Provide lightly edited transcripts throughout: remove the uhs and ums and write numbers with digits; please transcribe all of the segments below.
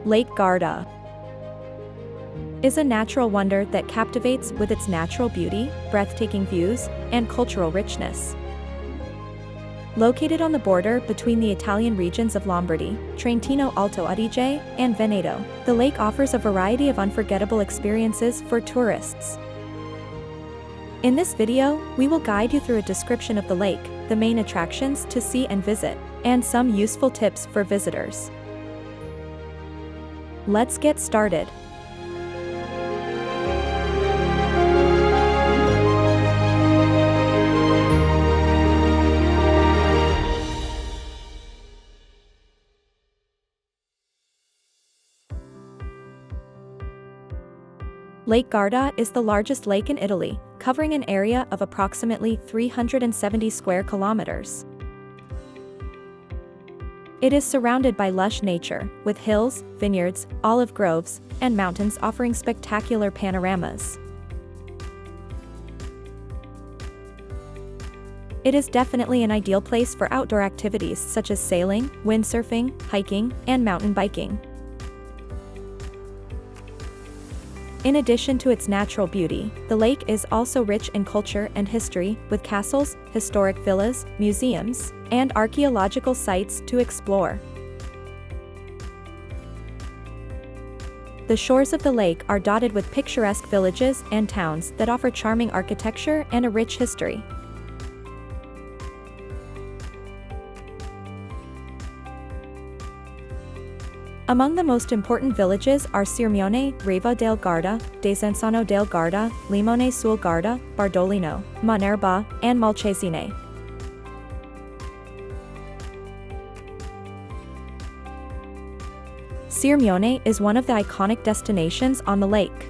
Lake Garda is a natural wonder that captivates with its natural beauty, breathtaking views, and cultural richness. Located on the border between the Italian regions of Lombardy, Trentino Alto Adige, and Veneto, the lake offers a variety of unforgettable experiences for tourists. In this video, we will guide you through a description of the lake, the main attractions to see and visit, and some useful tips for visitors. Let's get started. Lake Garda is the largest lake in Italy, covering an area of approximately 370 square kilometers. It is surrounded by lush nature, with hills, vineyards, olive groves, and mountains offering spectacular panoramas. It is definitely an ideal place for outdoor activities such as sailing, windsurfing, hiking, and mountain biking. In addition to its natural beauty, the lake is also rich in culture and history, with castles, historic villas, museums, and archaeological sites to explore. The shores of the lake are dotted with picturesque villages and towns that offer charming architecture and a rich history. Among the most important villages are Sirmione, Riva del Garda, Desenzano del Garda, Limone sul Garda, Bardolino, Monte and Malcesine. Sirmione is one of the iconic destinations on the lake.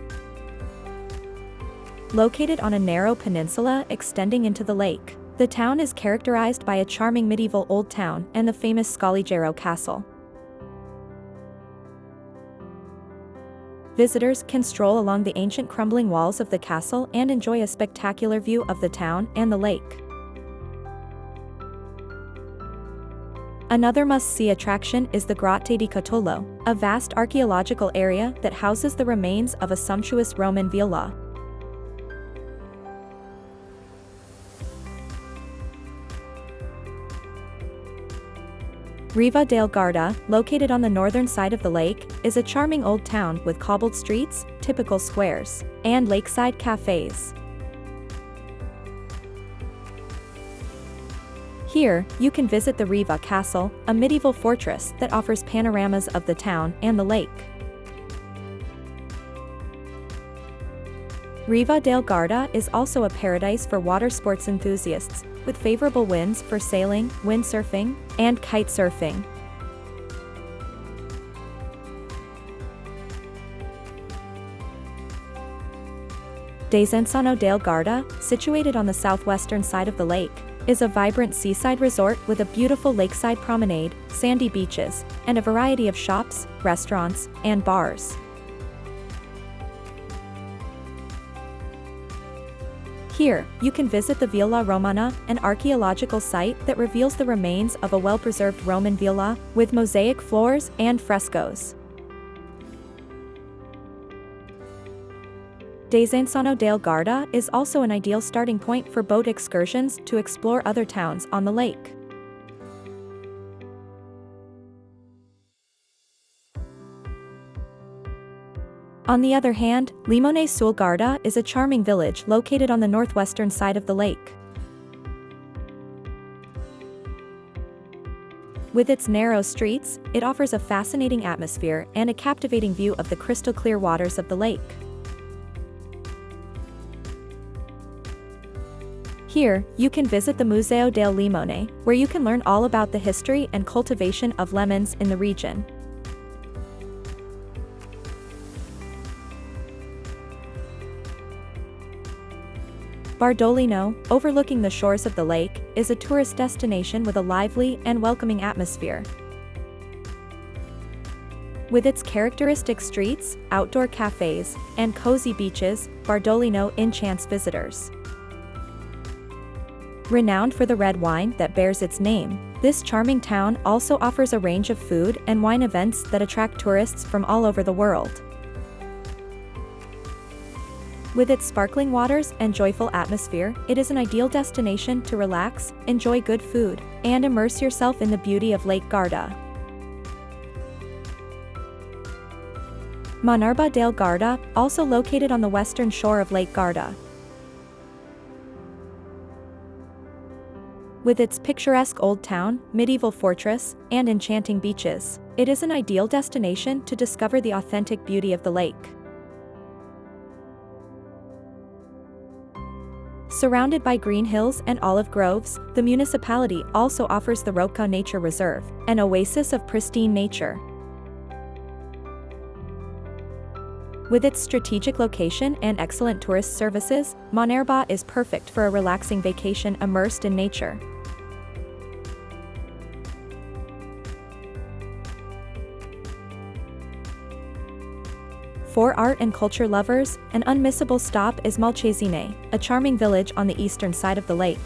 Located on a narrow peninsula extending into the lake, the town is characterized by a charming medieval old town and the famous Scaliger Castle. Visitors can stroll along the ancient crumbling walls of the castle and enjoy a spectacular view of the town and the lake. Another must-see attraction is the Grotte di Cotolo, a vast archaeological area that houses the remains of a sumptuous Roman villa. Riva del Garda, located on the northern side of the lake, is a charming old town with cobbled streets, typical squares, and lakeside cafes. Here, you can visit the Riva Castle, a medieval fortress that offers panoramas of the town and the lake. Riva del Garda is also a paradise for water sports enthusiasts, with favorable winds for sailing, windsurfing, and kite surfing. Desenzano del Garda, situated on the southwestern side of the lake, is a vibrant seaside resort with a beautiful lakeside promenade, sandy beaches, and a variety of shops, restaurants, and bars. Here, you can visit the Villa Romana, an archaeological site that reveals the remains of a well-preserved Roman villa, with mosaic floors and frescoes. Desenzano del Garda is also an ideal starting point for boat excursions to explore other towns on the lake. On the other hand, Limone sul Garda is a charming village located on the northwestern side of the lake. With its narrow streets, it offers a fascinating atmosphere and a captivating view of the crystal-clear waters of the lake. Here, you can visit the Museo del Limone, where you can learn all about the history and cultivation of lemons in the region. Bardolino, overlooking the shores of the lake, is a tourist destination with a lively and welcoming atmosphere. With its characteristic streets, outdoor cafes, and cozy beaches, Bardolino enchants visitors. Renowned for the red wine that bears its name, this charming town also offers a range of food and wine events that attract tourists from all over the world. With its sparkling waters and joyful atmosphere, it is an ideal destination to relax, enjoy good food, and immerse yourself in the beauty of Lake Garda. Riva del Garda, also located on the western shore of Lake Garda. With its picturesque old town, medieval fortress, and enchanting beaches, it is an ideal destination to discover the authentic beauty of the lake. Surrounded by green hills and olive groves, the municipality also offers the Rocca Nature Reserve, an oasis of pristine nature. With its strategic location and excellent tourist services, Monte is perfect for a relaxing vacation immersed in nature. For art and culture lovers, an unmissable stop is Malcesine, a charming village on the eastern side of the lake.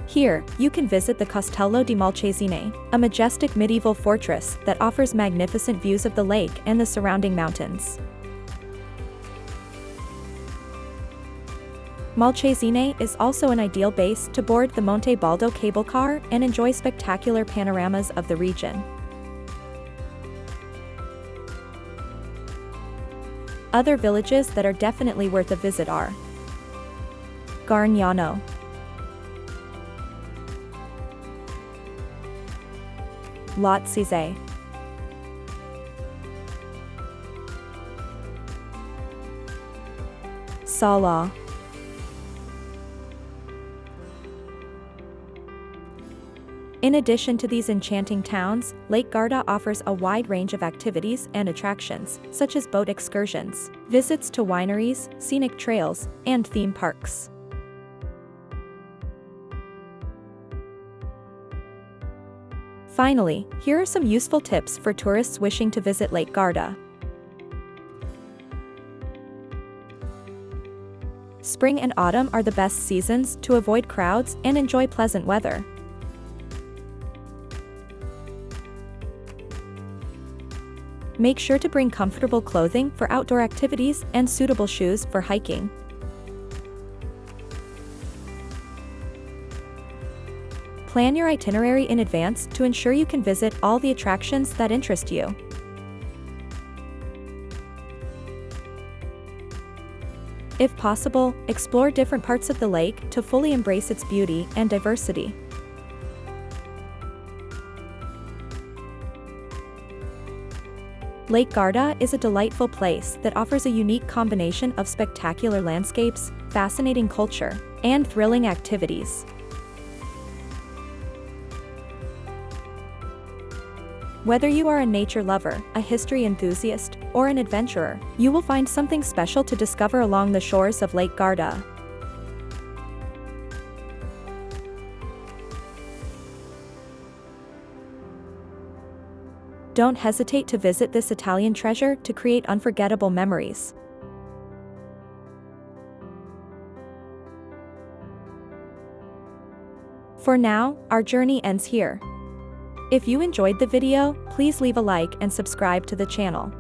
Here, you can visit the Castello di Malcesine, a majestic medieval fortress that offers magnificent views of the lake and the surrounding mountains. Malcesine is also an ideal base to board the Monte Baldo cable car and enjoy spectacular panoramas of the region. Other villages that are definitely worth a visit are Gargnano, Lazise, Sala, In addition to these enchanting towns, Lake Garda offers a wide range of activities and attractions, such as boat excursions, visits to wineries, scenic trails, and theme parks. Finally, here are some useful tips for tourists wishing to visit Lake Garda. Spring and autumn are the best seasons to avoid crowds and enjoy pleasant weather. Make sure to bring comfortable clothing for outdoor activities and suitable shoes for hiking. Plan your itinerary in advance to ensure you can visit all the attractions that interest you. If possible, explore different parts of the lake to fully embrace its beauty and diversity. Lake Garda is a delightful place that offers a unique combination of spectacular landscapes, fascinating culture, and thrilling activities. Whether you are a nature lover, a history enthusiast, or an adventurer, you will find something special to discover along the shores of Lake Garda. Don't hesitate to visit this Italian treasure to create unforgettable memories. For now, our journey ends here. If you enjoyed the video, please leave a like and subscribe to the channel.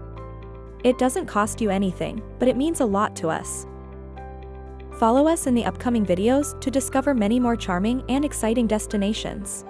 It doesn't cost you anything, but it means a lot to us. Follow us in the upcoming videos to discover many more charming and exciting destinations.